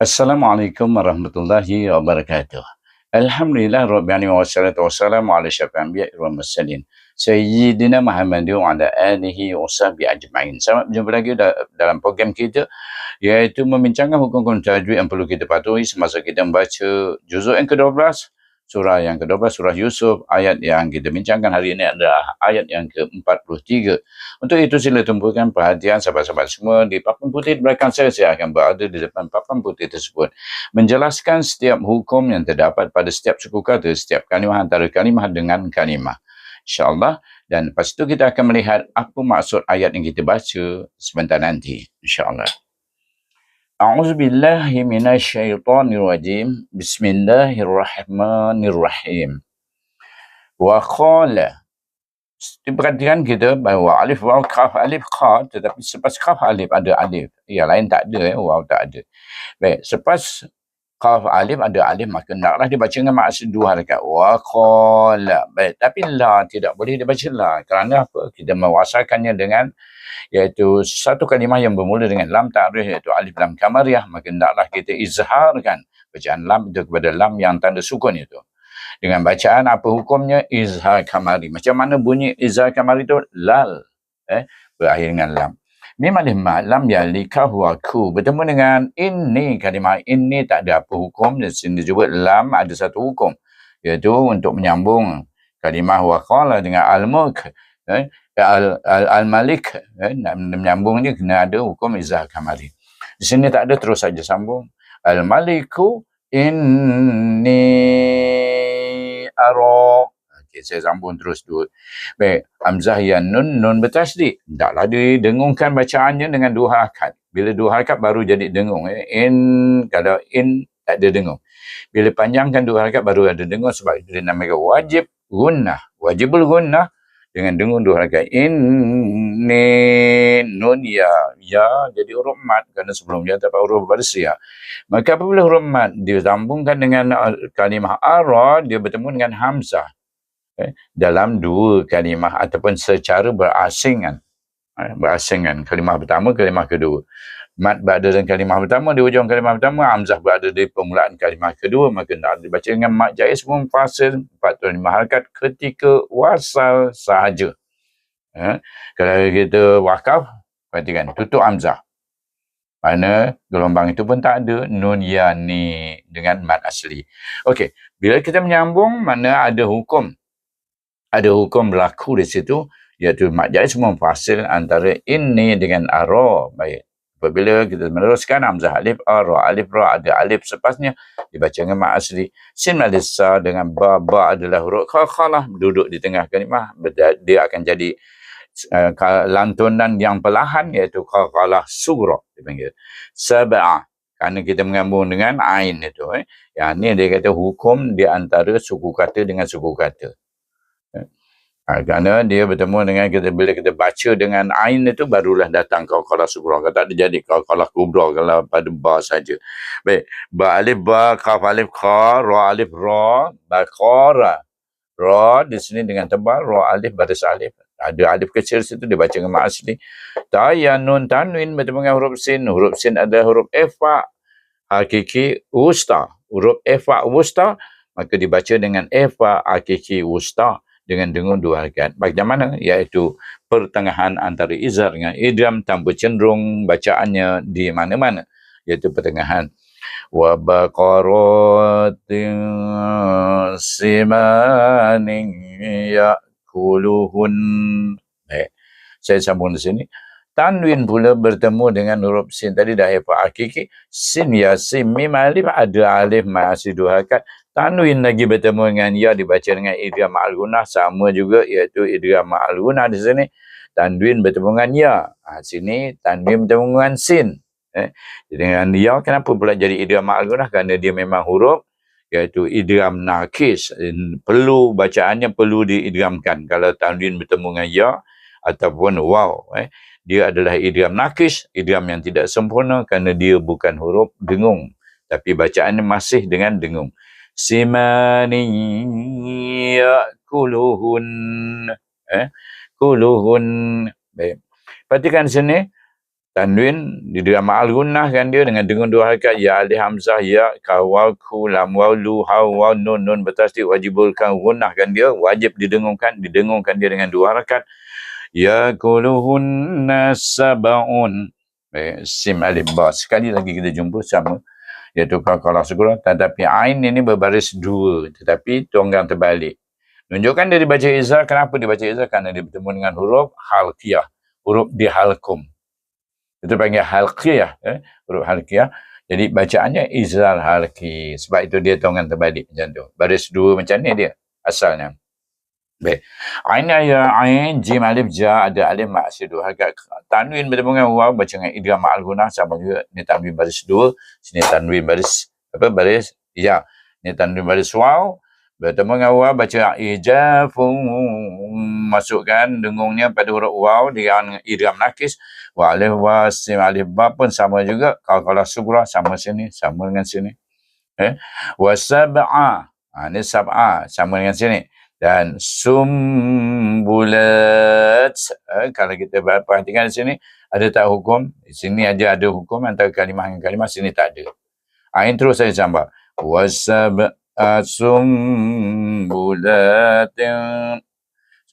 Assalamualaikum warahmatullahi wabarakatuh. Alhamdulillah rabbil alamin wassalatu wassalamu ala asyrafil anbiya'i wal mursalin sayyidina Muhammadin wa ala alihi washabihi ajma'in. Selamat berjumpa lagi dalam program kita, iaitu membincangkan hukum-hukum tajwid yang perlu kita patuhi semasa kita membaca juzuk yang ke-12, surah yang ke-12, surah Yusuf. Ayat yang kita bincangkan hari ini adalah ayat yang ke-43. Untuk itu sila tumpukan perhatian sahabat-sahabat semua di papan putih di belakang saya. Saya akan berada di depan papan putih tersebut menjelaskan setiap hukum yang terdapat pada setiap suku kata, setiap kalimah antara kalimah dengan kalimah, InsyaAllah. Dan lepas itu kita akan melihat apa maksud ayat yang kita baca sebentar nanti, InsyaAllah. A'udzubillahi minasyaitonirrajim. Bismillahirrahmanirrahim. Wa qala. Perhatikan kita bahawa alif, waw, kaf, alif, kha, tetapi selepas kaf alif ada alif. Yang lain tak ada, waw tak ada. Baik, selepas kaf alif ada alif, maka naklah dibaca dengan maksud dua harakat. Wa qala. Baik, tapi la tidak boleh dibaca la. Kerana apa? Kita mewasalkannya dengan, iaitu satu kalimah yang bermula dengan lam ta'rif, iaitu alif lam kamariyah, maka naklah kita izharkan bacaan lam itu kepada lam yang tanda sukun itu. Dengan bacaan apa hukumnya? Izhar kamari. Macam mana bunyi izhar kamari itu? Lal. Berakhir dengan lam. Mim alif ma lam yali kahwa ku. Bertemu dengan ini, kalimah ini tak ada apa hukum. Di sini juga lam ada satu hukum, iaitu untuk menyambung kalimah wa qala dengan al-mulk, al-malik, nak menyambungnya kena ada hukum izhar kamari. Di sini tak ada, terus saja sambung. Al-maliku inni aro. Okey, saya sambung terus dulu. Baik, hamzah yang nun bertasydid. Taklah didengungkan bacaannya dengan dua harakat. Bila dua harakat baru jadi dengung. Kalau in tak ada dengung. Bila panjangkan dua harakat baru ada dengung, sebab itu dinamakan wajib gunnah. Wajibul gunnah dengan dengung dua harakat. Inni nun ya jadi huruf mat, kerana sebelumnya terdapat huruf barziyah. Maka apabila huruf mat disambungkan dengan kalimah ara, dia bertemu dengan hamzah dalam dua kalimah ataupun secara berasingan. Kalimah pertama, kalimah kedua. Mat berada dalam kalimah pertama, di hujung kalimah pertama, hamzah berada di permulaan kalimah kedua, maka nak dibaca dengan mat jaiz munfasil 45 harakat ketika wasal sahaja. Kalau kita wakaf, perhatikan, tutup hamzah. Mana gelombang itu pun tak ada, nun ya ni dengan mat asli. Okey, bila kita menyambung, mana ada hukum berlaku di situ, iaitu mat jaiz munfasil antara ini dengan ara. Baik, apabila kita meneruskan hamzah alif ra, alif ra ada alif sepasnya, dibaca dengan mat asli. Sin alif sa dengan ba adalah huruf khalah, duduk di tengah kalimah, dia akan jadi lantunan yang perlahan, iaitu khalah sughra dipanggil. Sab'a, kerana kita menggabung dengan ain itu. Yang ni dia kata hukum di antara suku kata dengan suku kata. Kerana dia bertemu dengan bila kita baca dengan ain itu, barulah datang qalqalah sughra. Kalau tak ada jadi qalqalah kubra kalau pada ba saja. Baik, ba alif ba, kaf alif kha, ra alif ra, baqara. Ra di sini dengan tebal, ra alif baris alif. Ada alif kecil situ, dibaca dengan mat asli. Ta ya nun tanwin bertemu dengan huruf sin. Huruf sin adalah huruf ifa hakiki wusta. Huruf ifa wusta, maka dibaca dengan ifa hakiki wusta dengan dengung dua harakat. Bagaimana? Iaitu pertengahan antara izhar dengan idgham tanpa cenderung bacaannya di mana-mana, iaitu pertengahan. Wa baqaratin simanin ya'kuluhun. Baik, saya sambung di sini. Tanwin pula bertemu dengan huruf sin. Tadi dah ifa hakiki. Sin ya, sin mim alif, ada alif masih dua harakat. Tanwin lagi bertemu dengan ya, dibaca dengan idgham ma'al gunnah, sama juga, iaitu idgham ma'al gunnah di sini. Tanwin bertemu dengan ya. Sini tanwin bertemu dengan sin. Dengan ya, kenapa pula jadi idgham ma'al gunnah? Kerana dia memang huruf, iaitu idgham nakis. Perlu bacaannya perlu diidghamkan. Kalau tanwin bertemu dengan ya ataupun waw, dia adalah idgham nakis, idgham yang tidak sempurna, kerana dia bukan huruf dengung, tapi bacaannya masih dengan dengung. Simani ya'kuluhun. Kuluhun. Baik. Perhatikan sini. Tanwin di dalam ma'al gunnah kan dia dengan dengung dua harakat ya alif hamzah ya ka waw ku lam waw lu ha waw nun bertasdid wajibul kan gunnah kan dia wajib didengungkan dia dengan dua harakat ya kuluhunna sab'un sim alif ba sekali lagi kita jumpa sama iaitu qalqalah sughra tetapi ain ini berbaris dua tetapi tunggang terbalik menunjukkan dia dibaca izhar. Kenapa dibaca izhar? Kerana dia bertemu dengan huruf halqiyah, huruf dihalqum. Itu panggil halqiyah, huruf halqiyah. Jadi bacaannya izhar halqi. Sebab itu dia tonggang terbalik macam tu. Baris dua macam ni dia asalnya. Baik. Ain ya ain jim alif ja ada alif maksud dua harakat. Tanwin bertemu dengan waw baca dengan idgham ma'al gunnah sama juga ni tanwin baris dua, sini tanwin baris baris ya. Ni tanwin baris waw bertemu dengan waw baca ijafun masukkan dengungnya pada huruf waw dengan idgham nakis wa alif wa sim alif ba pun sama juga qalqalah sughra sama sini sama dengan sini wa sab'a ni sab'a sama dengan sini dan sumbulat kalau kita perhatikan di sini ada tak hukum di sini aja ada hukum antara kalimah dengan kalimah sini tak ada ain terus saya tambah wa sab'a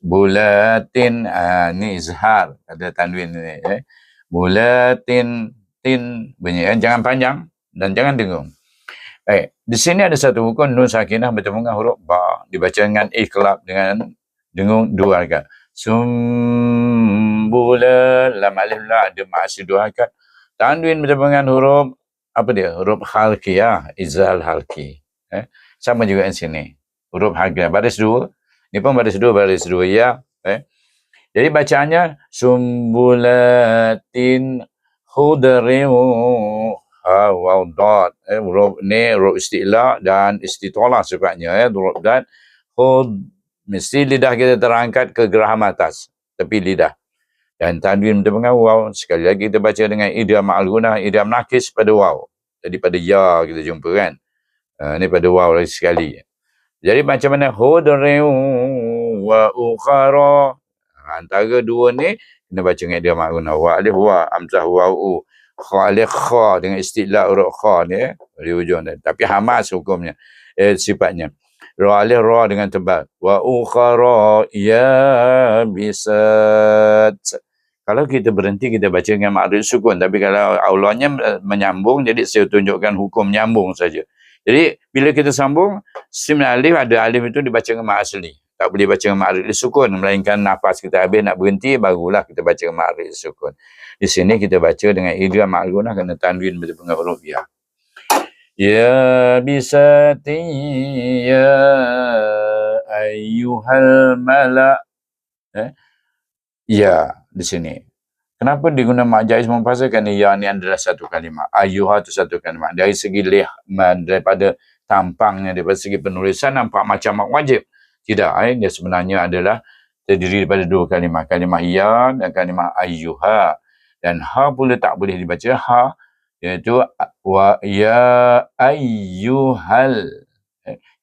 bulatin ni izhar ada tanwin ni bulatin tin bunyi jangan panjang dan jangan dengung. Di sini ada satu hukum nun sakinah bertemu dengan huruf ba dibaca dengan iqlab dengan dengung dua harakat sumbula lam alif la ada maksud dua harakat tanwin bertemu dengan huruf apa dia huruf halqiyah izhar halqi sama juga di sini huruf halqiyah baris dua ni pun baris dua ya jadi bacaannya sumbulatin khudrin waw dot huruf ni huruf isti'la dan istitolah sifatnya huruf dot khud mesti lidah kita terangkat ke geraham atas tepi lidah dan tanwin dengan waw sekali lagi kita baca dengan idgham ma'al gunnah idgham nakis pada waw jadi pada ya kita jumpa kan ni pada waw lagi sekali jadi macam mana hudrin wa ukhara antara dua ni kena baca dengan idgham ma'al gunnah wa alif wa hamzah wa u kha alif kha dengan istilah huruf kha ni di hujung ni tapi hamas hukumnya sifatnya ra alif ra dengan tebal wa ukhara ya bisat kalau kita berhenti kita baca dengan makrif sukun tapi kalau aulanya menyambung jadi saya tunjukkan hukum nyambung saja jadi bila kita sambung sim alif ada alif itu dibaca dengan mak asli tak boleh baca dengan makrif sukun melainkan nafas kita habis nak berhenti barulah kita baca dengan makrif sukun. Di sini kita baca dengan idgham ma'al gunnah kerana tanwin bertemu dengan huruf ya. Ya bisati ya ayyuhal mala. Ya di sini. Kenapa digunakan mak jaiz munfasil? Kerana ya ni adalah satu kalimah. Ayyuha itu satu kalimah. Dari segi daripada tampangnya, daripada segi penulisan nampak macam mak wajib. Tidak, dia sebenarnya adalah terdiri daripada dua kalimah. Kalimah ya dan kalimah ayyuha. Dan ha pula tak boleh dibaca ha iaitu wa ya ayyuhal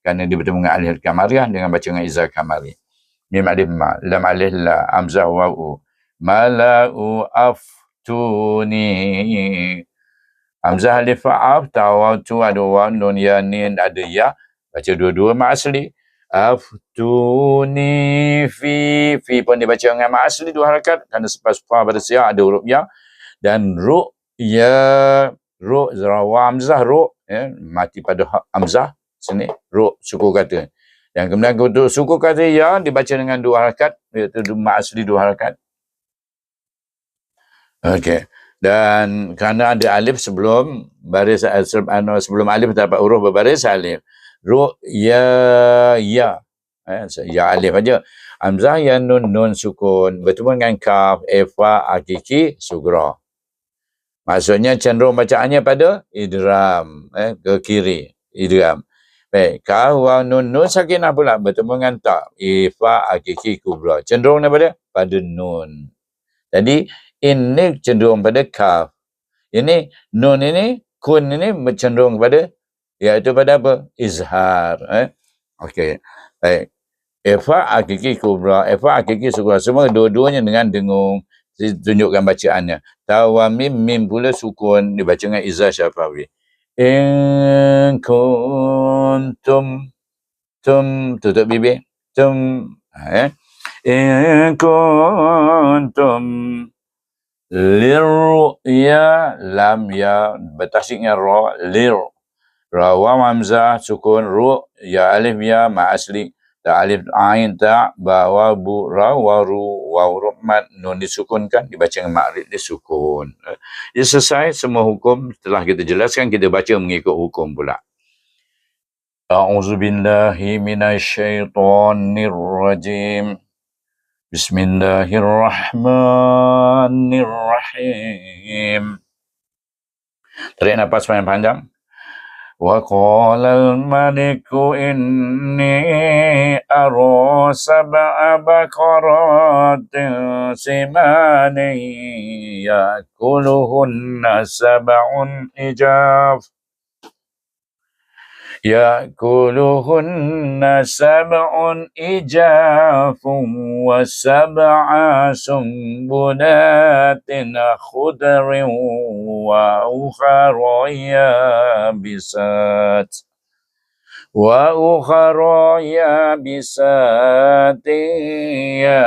kerana dia bertemu dengan alif kamariyah dengan baca dengan izhar kamari mim alif ma lam alif la hamzah wa u malau aftuni hamzah alif fa'af tawatu ada wa nun ya nin ada ya baca dua-dua mak asli aftuni fi pun dibaca dengan mak asli dua harakat kerana selepas fa pada siap ada huruf ya dan ru ya ru zarawa hamzah ru mati pada hamzah sini ru suku kata dan kemudian untuk suku kata ya dibaca dengan dua harakat iaitu mak asli dua harakat okey dan kerana ada alif sebelum baris sebelum alif terdapat huruf berbaris alif ya ya alif aja hamzah ya nun sukun bertemu dengan kaf fa hakiki sughra maksudnya cenderung bacaannya pada idgham ke kiri idgham baik kaf wa nun sakinah pula bertemu dengan ta fa hakiki kubra cenderung pada nun jadi ini cenderung pada kaf ini nun ini kun ini cenderung kepada iaitu pada apa? Izhar. Okey. Baik. Fa hakiki kubra, fa hakiki sughra. Semua dua-duanya dengan dengung. Saya tunjukkan bacaannya. Ta wa mim, mim pula sukun dibaca dengan izzah syafawi. In kuntum, tutup bibir. In kuntum lirru'ya, lam ya bertasydid dengan ra, ra waw hamzah sukun, ya alif ya ma asli, ta alif ain ta ba wa bu ra wa ru waw mat nun disukunkan, dibaca dengan makrif disukun. Ia selesai semua hukum telah kita jelaskan, kita baca mengikut hukum pula. A'udzubillahi minasyaitonir rajim. Bismillahirrahmanirrahim. Tarik nafas panjang-panjang. Wa qala al-maliku inni ara sab'a baqaratin simanin yakuluhunna sab'un ijaf. يأكلهن سبع إجاف وسبع سنبلات خضر وأخر يابسات يا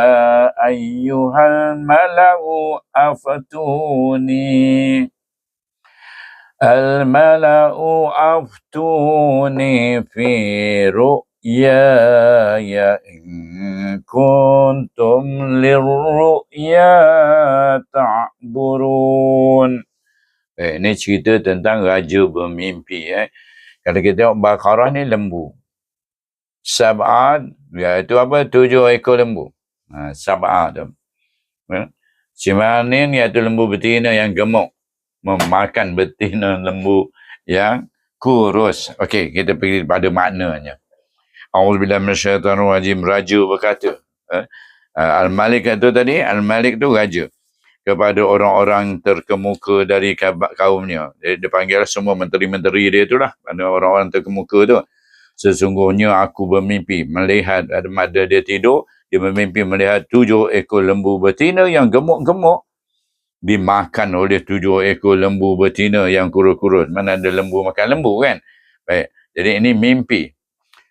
أيها الملأ أفتوني في رؤياي إن كنتم للرؤيا تعبرون. Ini cerita tentang raja bermimpi. Kalau kita tengok Baqarah ni lembu. Sab'at, iaitu apa? 7 ekor lembu. Sab'at tu. Simanin iaitu lembu betina yang gemuk, memakan betina lembu yang kurus. Okey, kita pergi pada maknanya. A'udzubillahi minasyaitonir rajim. Raja berkata, Al-Malik itu tadi, Al-Malik tu raja kepada orang-orang terkemuka dari kaumnya. Dia panggil semua menteri-menteri dia itulah, pada orang-orang terkemuka tu. Sesungguhnya aku bermimpi melihat, ada dia tidur, dia bermimpi melihat 7 ekor lembu betina yang gemuk-gemuk dimakan oleh 7 ekor lembu betina yang kurus-kurus. Mana ada lembu makan lembu kan? Baik. Jadi ini mimpi.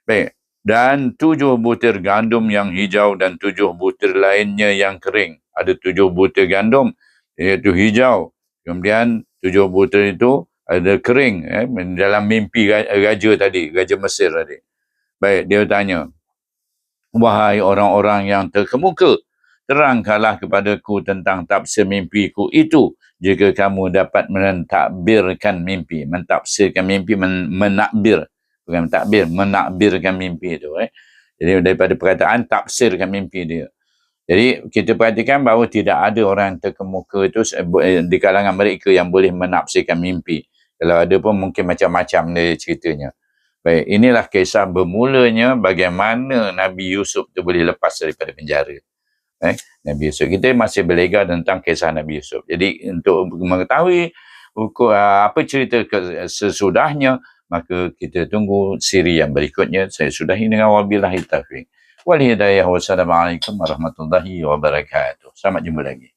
Baik. Dan 7 butir gandum yang hijau dan 7 butir lainnya yang kering. Ada 7 butir gandum iaitu hijau. Kemudian 7 butir itu ada kering. Dalam mimpi raja tadi, raja Mesir tadi. Baik, dia tanya, wahai orang-orang yang terkemuka, terangkanlah kepadaku tentang tafsir mimpiku itu jika kamu dapat mentadbirkan mimpi. Mentafsirkan mimpi, menakbir. Bukan mentadbir, menakbirkan mimpi itu. Jadi daripada perkataan tafsirkan mimpi dia. Jadi kita perhatikan bahawa tidak ada orang terkemuka itu di kalangan mereka yang boleh menafsirkan mimpi. Kalau ada pun mungkin macam-macam dia ceritanya. Baik, inilah kisah bermulanya bagaimana Nabi Yusuf itu boleh lepas daripada penjara. Nabi Yusuf. Kita masih belajar tentang kisah Nabi Yusuf. Jadi untuk mengetahui apa cerita sesudahnya, maka kita tunggu siri yang berikutnya. Saya sudahi dengan wabillahi taufiq wal hidayah. Wassalamualaikum warahmatullahi wabarakatuh. Selamat jumpa lagi.